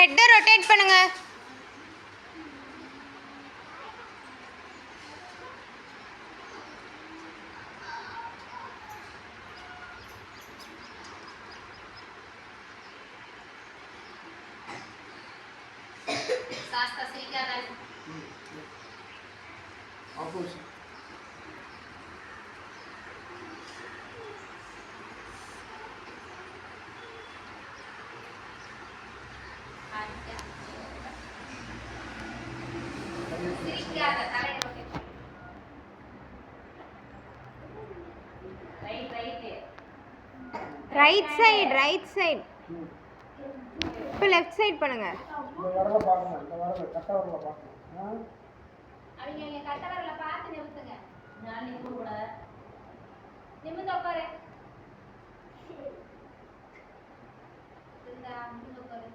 ஹெட்டை rotate பண்ணுங்க. சாஸ்தா சிரிக்காத. Opposite. சிரிக்காத தலையை போட்டு. Right right. Right side right side. இப்போ லெஃப்ட் சைடு பண்ணுங்க. இந்த வரல பாருங்க, இந்த வரல கட்ட வரல பாருங்க. அவங்க கட்ட வரல பார்த்து நிறுத்துங்க. நான் நிற்க கூடாது. நிமிர்ந்து உட்காரு. இந்த நிமிர்ந்து உட்காரு.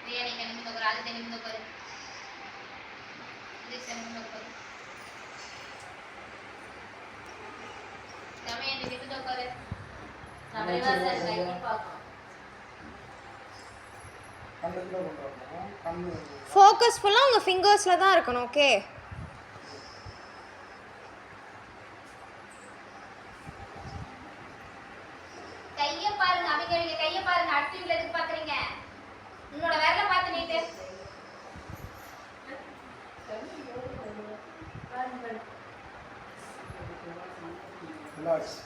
ரியா நீங்க நிமிர்ந்து உட்காரு. அது நிமிர்ந்து உட்காரு. இது நிமிர்ந்து உட்காரு. சமய நிமிர்ந்து உட்காரு. சமயவாசல் கை பார்க்கும். கண்ணுக்குள்ள கொண்டு வரணும். கண்ணு ஃபோக்கஸ் ஃபுல்லாக உங்கள் ஃபிங்கர்ஸில் தான் இருக்கணும். ஓகே. கையை பாருங்க. அவங்க கையை பாருங்க. அடுத்தவங்களை எதுக்கு பாக்குறீங்க? உன்னோட விரல பார்த்து நீட்டு. ரிலாக்ஸ்.